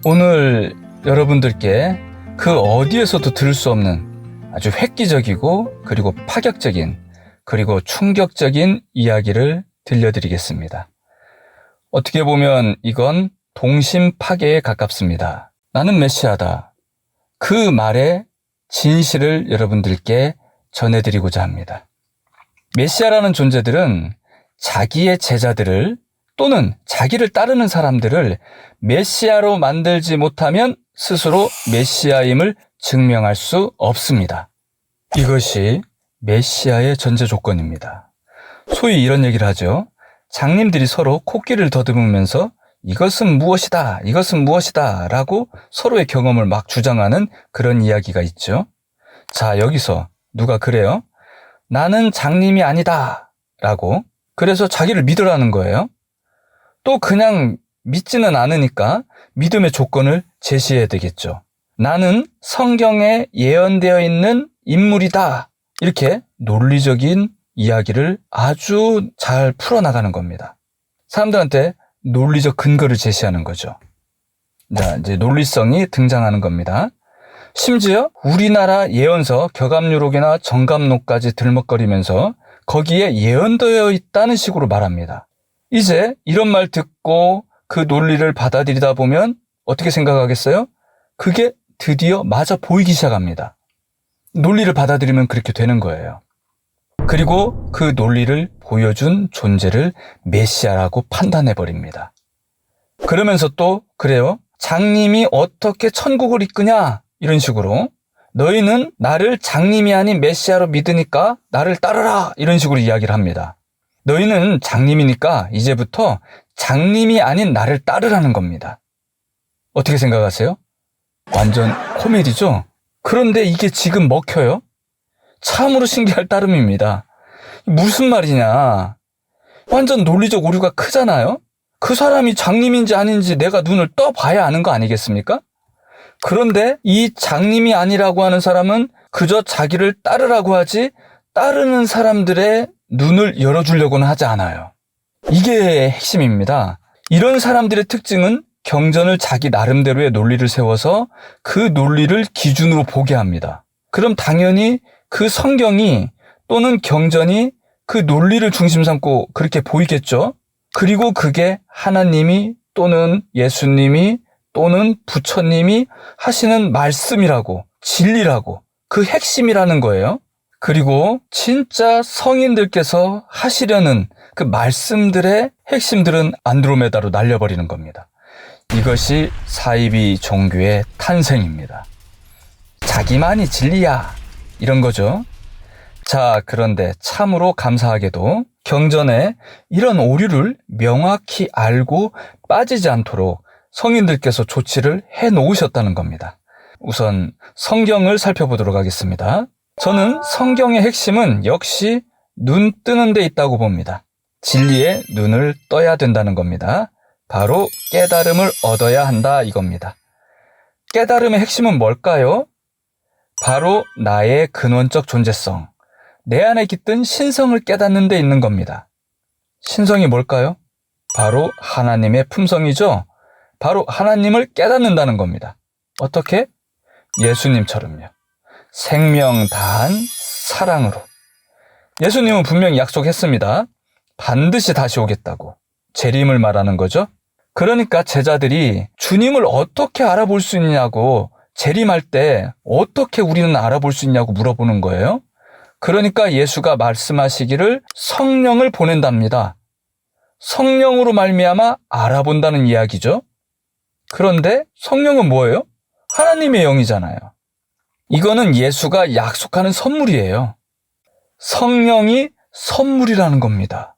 오늘 여러분들께 그 어디에서도 들을 수 없는 아주 획기적이고 그리고 파격적인 그리고 충격적인 이야기를 들려드리겠습니다. 어떻게 보면 이건 동심 파괴에 가깝습니다. 나는 메시아다. 그 말의 진실을 여러분들께 전해드리고자 합니다. 메시아라는 존재들은 자기의 제자들을 또는 자기를 따르는 사람들을 메시아로 만들지 못하면 스스로 메시아임을 증명할 수 없습니다. 이것이 메시아의 전제 조건입니다. 소위 이런 얘기를 하죠. 장님들이 서로 코끼리를 더듬으면서 이것은 무엇이다, 이것은 무엇이다 라고 서로의 경험을 막 주장하는 그런 이야기가 있죠. 자, 여기서 누가 그래요? 나는 장님이 아니다 라고, 그래서 자기를 믿으라는 거예요. 또 그냥 믿지는 않으니까 믿음의 조건을 제시해야 되겠죠. 나는 성경에 예언되어 있는 인물이다. 이렇게 논리적인 이야기를 아주 잘 풀어나가는 겁니다. 사람들한테 논리적 근거를 제시하는 거죠. 자, 이제 논리성이 등장하는 겁니다. 심지어 우리나라 예언서 격암유록이나 정감록까지 들먹거리면서 거기에 예언되어 있다는 식으로 말합니다. 이제 이런 말 듣고 그 논리를 받아들이다 보면 어떻게 생각하겠어요? 그게 드디어 맞아 보이기 시작합니다. 논리를 받아들이면 그렇게 되는 거예요. 그리고 그 논리를 보여준 존재를 메시아라고 판단해버립니다. 그러면서 또 그래요. 장님이 어떻게 천국을 이끄냐? 이런 식으로 너희는 나를 장님이 아닌 메시아로 믿으니까 나를 따르라 이런 식으로 이야기를 합니다. 너희는 장님이니까 이제부터 장님이 아닌 나를 따르라는 겁니다. 어떻게 생각하세요? 완전 코미디죠? 그런데 이게 지금 먹혀요? 참으로 신기할 따름입니다. 무슨 말이냐? 완전 논리적 오류가 크잖아요? 그 사람이 장님인지 아닌지 내가 눈을 떠봐야 아는 거 아니겠습니까? 그런데 이 장님이 아니라고 하는 사람은 그저 자기를 따르라고 하지 따르는 사람들의 눈을 열어주려고는 하지 않아요. 이게 핵심입니다. 이런 사람들의 특징은 경전을 자기 나름대로의 논리를 세워서 그 논리를 기준으로 보게 합니다. 그럼 당연히 그 성경이 또는 경전이 그 논리를 중심 삼고 그렇게 보이겠죠? 그리고 그게 하나님이 또는 예수님이 또는 부처님이 하시는 말씀이라고, 진리라고, 그 핵심이라는 거예요. 그리고 진짜 성인들께서 하시려는 그 말씀들의 핵심들은 안드로메다로 날려버리는 겁니다. 이것이 사이비 종교의 탄생입니다. 자기만이 진리야 이런 거죠. 자, 그런데 참으로 감사하게도 경전에 이런 오류를 명확히 알고 빠지지 않도록 성인들께서 조치를 해놓으셨다는 겁니다. 우선 성경을 살펴보도록 하겠습니다. 저는 성경의 핵심은 역시 눈 뜨는 데 있다고 봅니다. 진리의 눈을 떠야 된다는 겁니다. 바로 깨달음을 얻어야 한다 이겁니다. 깨달음의 핵심은 뭘까요? 바로 나의 근원적 존재성, 내 안에 깃든 신성을 깨닫는 데 있는 겁니다. 신성이 뭘까요? 바로 하나님의 품성이죠. 바로 하나님을 깨닫는다는 겁니다. 어떻게? 예수님처럼요. 생명 다한 사랑으로. 예수님은 분명히 약속했습니다. 반드시 다시 오겠다고. 재림을 말하는 거죠. 그러니까 제자들이 주님을 어떻게 알아볼 수 있냐고, 재림할 때 어떻게 우리는 알아볼 수 있냐고 물어보는 거예요. 그러니까 예수가 말씀하시기를 성령을 보낸답니다. 성령으로 말미암아 알아본다는 이야기죠. 그런데 성령은 뭐예요? 하나님의 영이잖아요. 이거는 예수가 약속하는 선물이에요. 성령이 선물이라는 겁니다.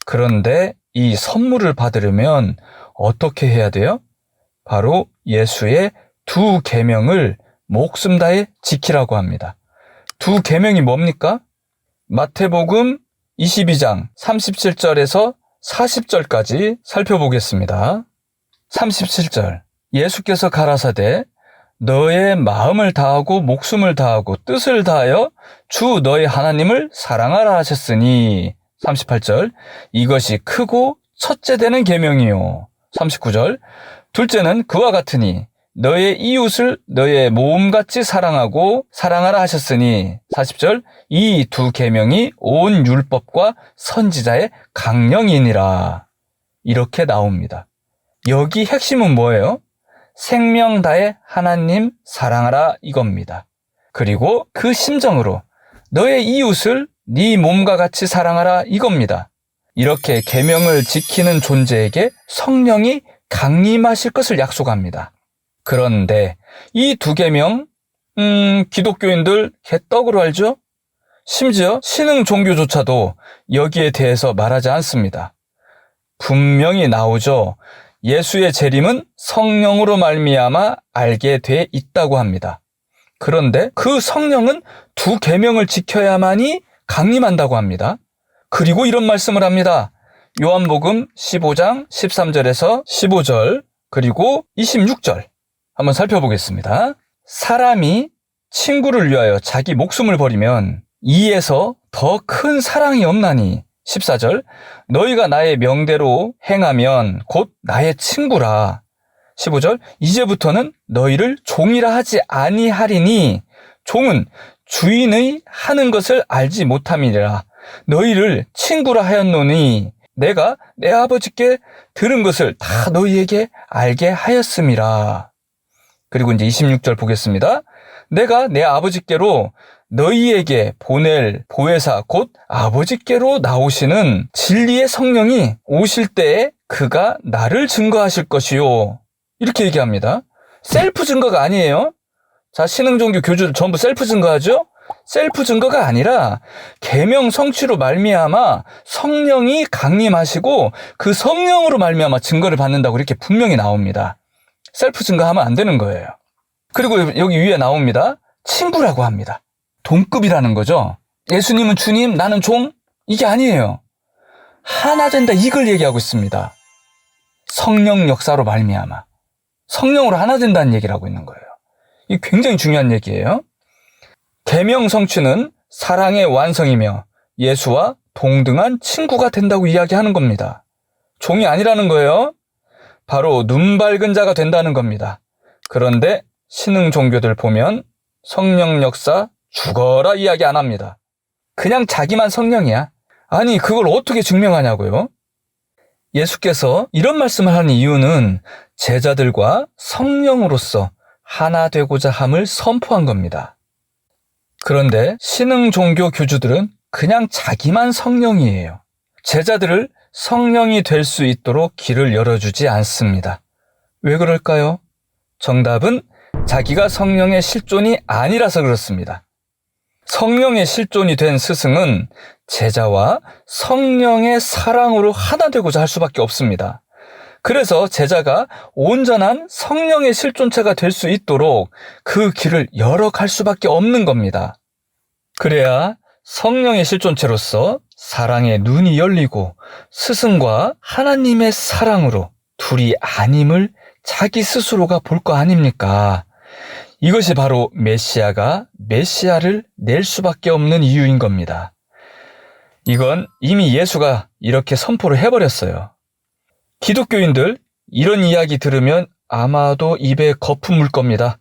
그런데 이 선물을 받으려면 어떻게 해야 돼요? 바로 예수의 두 계명을 목숨 다해 지키라고 합니다. 두 계명이 뭡니까? 마태복음 22장 37절에서 40절까지 살펴보겠습니다. 37절 예수께서 가라사대 너의 마음을 다하고 목숨을 다하고 뜻을 다하여 주 너의 하나님을 사랑하라 하셨으니 38절 이것이 크고 첫째 되는 계명이요. 39절 둘째는 그와 같으니 너의 이웃을 너의 몸같이 사랑하고 사랑하라 하셨으니 40절 이 두 계명이 온 율법과 선지자의 강령이니라. 이렇게 나옵니다. 여기 핵심은 뭐예요? 생명 다해 하나님 사랑하라 이겁니다. 그리고 그 심정으로 너의 이웃을 네 몸과 같이 사랑하라 이겁니다. 이렇게 계명을 지키는 존재에게 성령이 강림하실 것을 약속합니다. 그런데 이 두 계명, 기독교인들 개떡으로 알죠? 심지어 신흥 종교조차도 여기에 대해서 말하지 않습니다. 분명히 나오죠. 예수의 재림은 성령으로 말미암아 알게 돼 있다고 합니다. 그런데 그 성령은 두 계명을 지켜야만이 강림한다고 합니다. 그리고 이런 말씀을 합니다. 요한복음 15장 13절에서 15절 그리고 26절 한번 살펴보겠습니다. 사람이 친구를 위하여 자기 목숨을 버리면 이에서 더 큰 사랑이 없나니 14절 너희가 나의 명대로 행하면 곧 나의 친구라. 15절 이제부터는 너희를 종이라 하지 아니하리니 종은 주인의 하는 것을 알지 못함이니라. 너희를 친구라 하였노니 내가 내 아버지께 들은 것을 다 너희에게 알게 하였음이라. 그리고 이제 26절 보겠습니다. 내가 내 아버지께로 너희에게 보낼 보혜사 곧 아버지께로 나오시는 진리의 성령이 오실 때에 그가 나를 증거하실 것이요. 이렇게 얘기합니다. 셀프 증거가 아니에요. 자, 신흥종교 교주들 전부 셀프 증거하죠? 셀프 증거가 아니라 계명 성취로 말미암아 성령이 강림하시고 그 성령으로 말미암아 증거를 받는다고 이렇게 분명히 나옵니다. 셀프 증거하면 안 되는 거예요. 그리고 여기 위에 나옵니다. 친구라고 합니다. 동급이라는 거죠. 예수님은 주님, 나는 종? 이게 아니에요. 하나 된다 이걸 얘기하고 있습니다. 성령 역사로 말미암아 성령으로 하나 된다는 얘기를 하고 있는 거예요. 이게 굉장히 중요한 얘기예요. 계명 성취는 사랑의 완성이며 예수와 동등한 친구가 된다고 이야기하는 겁니다. 종이 아니라는 거예요. 바로 눈 밝은 자가 된다는 겁니다. 그런데 신흥 종교들 보면 성령 역사 죽어라 이야기 안 합니다. 그냥 자기만 성령이야. 아니 그걸 어떻게 증명하냐고요? 예수께서 이런 말씀을 하는 이유는 제자들과 성령으로서 하나 되고자 함을 선포한 겁니다. 그런데 신흥 종교 교주들은 그냥 자기만 성령이에요. 제자들을 성령이 될 수 있도록 길을 열어주지 않습니다. 왜 그럴까요? 정답은 자기가 성령의 실존이 아니라서 그렇습니다. 성령의 실존이 된 스승은 제자와 성령의 사랑으로 하나 되고자 할 수밖에 없습니다. 그래서 제자가 온전한 성령의 실존체가 될 수 있도록 그 길을 열어갈 수밖에 없는 겁니다. 그래야 성령의 실존체로서 사랑의 눈이 열리고 스승과 하나님의 사랑으로 둘이 아님을 자기 스스로가 볼 거 아닙니까? 이것이 바로 메시아가 메시아를 낼 수밖에 없는 이유인 겁니다. 이건 이미 예수가 이렇게 선포를 해버렸어요. 기독교인들 이런 이야기 들으면 아마도 입에 거품 물 겁니다.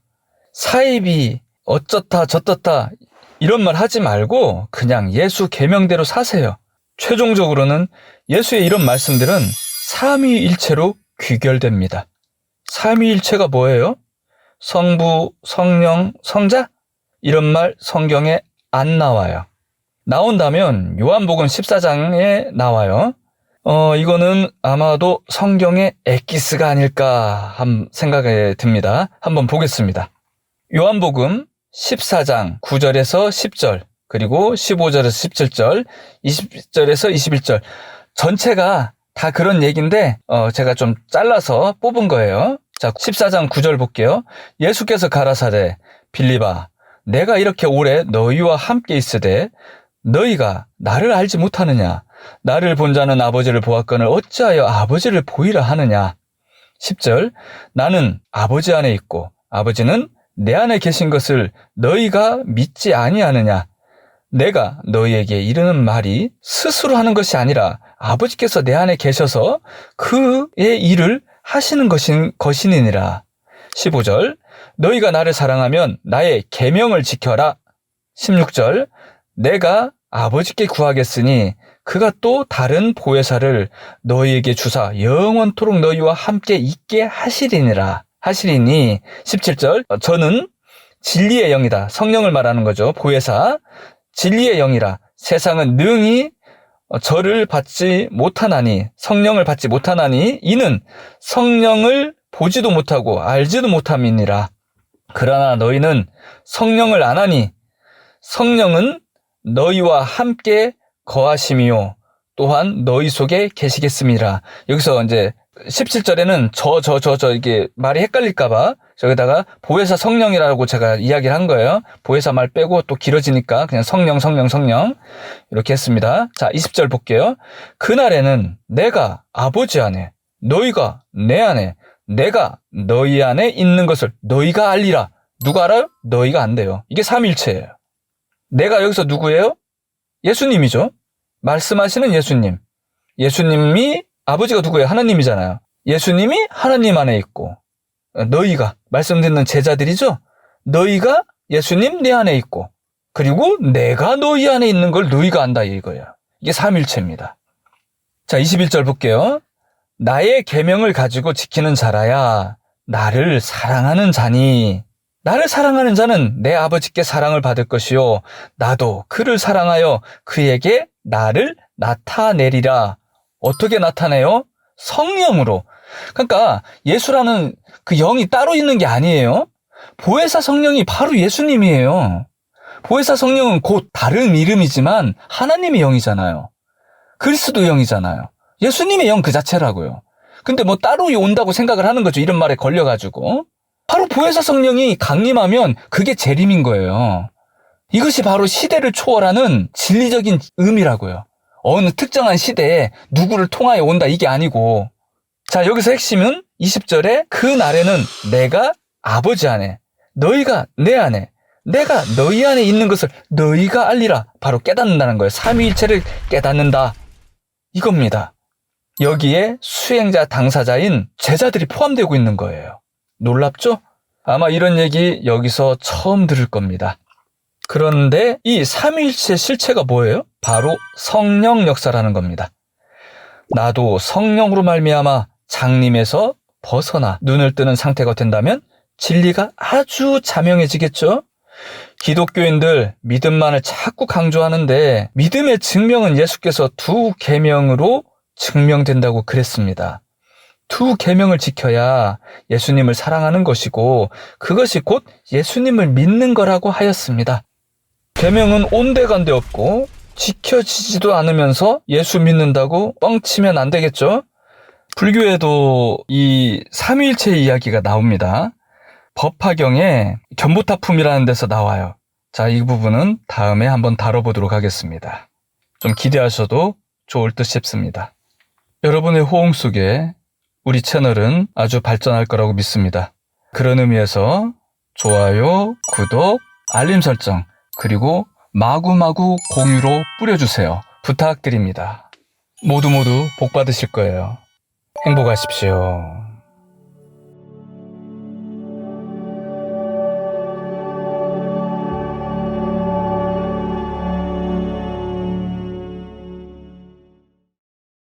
사입이 어쩌다 저쩌다 이런 말 하지 말고 그냥 예수 계명대로 사세요. 최종적으로는 예수의 이런 말씀들은 삼위일체로 귀결됩니다. 삼위일체가 뭐예요? 성부, 성령, 성자? 이런 말 성경에 안 나와요. 나온다면 요한복음 14장에 나와요. 이거는 아마도 성경의 엑기스가 아닐까 한 생각이 듭니다. 한번 보겠습니다. 요한복음 14장 9절에서 10절, 그리고 15절에서 17절, 20절에서 21절 전체가 다 그런 얘기인데 제가 좀 잘라서 뽑은 거예요. 자, 14장 9절 볼게요. 예수께서 가라사대 빌립아 내가 이렇게 오래 너희와 함께 있으되 너희가 나를 알지 못하느냐? 나를 본 자는 아버지를 보았거늘 어찌하여 아버지를 보이라 하느냐? 10절 나는 아버지 안에 있고 아버지는 내 안에 계신 것을 너희가 믿지 아니하느냐? 내가 너희에게 이르는 말이 스스로 하는 것이 아니라 아버지께서 내 안에 계셔서 그의 일을 하시는 것이니라. 15절 너희가 나를 사랑하면 나의 계명을 지켜라. 16절 내가 아버지께 구하겠으니 그가 또 다른 보혜사를 너희에게 주사 영원토록 너희와 함께 있게 하시리니 17절 저는 진리의 영이다. 성령을 말하는 거죠. 보혜사 진리의 영이라. 세상은 능히 저를 받지 못하나니 성령을 받지 못하나니 이는 성령을 보지도 못하고 알지도 못함이니라. 그러나 너희는 성령을 아나니 성령은 너희와 함께 거하심이요 또한 너희 속에 계시겠습니다. 여기서 이제 17절에는 이게 말이 헷갈릴까봐 저기다가 보혜사 성령이라고 제가 이야기를 한 거예요. 보혜사 말 빼고 또 길어지니까 그냥 성령 이렇게 했습니다. 자, 20절 볼게요. 그날에는 내가 아버지 안에 너희가 내 안에 내가 너희 안에 있는 것을 너희가 알리라. 누가 알아요? 너희가 안돼요. 이게 삼위일체예요. 내가 여기서 누구예요? 예수님이죠. 말씀하시는 예수님. 예수님이 아버지가 누구예요? 하나님이잖아요. 예수님이 하나님 안에 있고 너희가 말씀 듣는 제자들이죠. 너희가 예수님 내 안에 있고 그리고 내가 너희 안에 있는 걸 너희가 안다 이거예요. 이게 삼위일체입니다. 자, 21절 볼게요. 나의 계명을 가지고 지키는 자라야 나를 사랑하는 자니 나를 사랑하는 자는 내 아버지께 사랑을 받을 것이요 나도 그를 사랑하여 그에게 나를 나타내리라. 어떻게 나타내요? 성령으로. 그러니까 예수라는 그 영이 따로 있는 게 아니에요. 보혜사 성령이 바로 예수님이에요. 보혜사 성령은 곧 다른 이름이지만 하나님의 영이잖아요. 그리스도 영이잖아요. 예수님의 영 그 자체라고요. 근데 뭐 따로 온다고 생각을 하는 거죠. 이런 말에 걸려가지고. 바로 보혜사 성령이 강림하면 그게 재림인 거예요. 이것이 바로 시대를 초월하는 진리적인 의미라고요. 어느 특정한 시대에 누구를 통하여 온다 이게 아니고. 자, 여기서 핵심은 20절에 그 날에는 내가 아버지 안에 너희가 내 안에 내가 너희 안에 있는 것을 너희가 알리라. 바로 깨닫는다는 거예요. 삼위일체를 깨닫는다. 이겁니다. 여기에 수행자 당사자인 제자들이 포함되고 있는 거예요. 놀랍죠? 아마 이런 얘기 여기서 처음 들을 겁니다. 그런데 이 삼위일체 실체가 뭐예요? 바로 성령 역사라는 겁니다. 나도 성령으로 말미암아 장림에서 벗어나 눈을 뜨는 상태가 된다면 진리가 아주 자명해지겠죠? 기독교인들 믿음만을 자꾸 강조하는데 믿음의 증명은 예수께서 두 계명으로 증명된다고 그랬습니다. 두 계명을 지켜야 예수님을 사랑하는 것이고 그것이 곧 예수님을 믿는 거라고 하였습니다. 계명은 온데간데 없고 지켜지지도 않으면서 예수 믿는다고 뻥치면 안 되겠죠? 불교에도 이 삼위일체 이야기가 나옵니다. 법화경에 견보타품이라는 데서 나와요. 자, 이 부분은 다음에 한번 다뤄보도록 하겠습니다. 좀 기대하셔도 좋을 듯 싶습니다. 여러분의 호응 속에 우리 채널은 아주 발전할 거라고 믿습니다. 그런 의미에서 좋아요, 구독, 알림 설정, 그리고 마구마구 공유로 뿌려주세요. 부탁드립니다. 모두 복 받으실 거예요. 행복하십시오.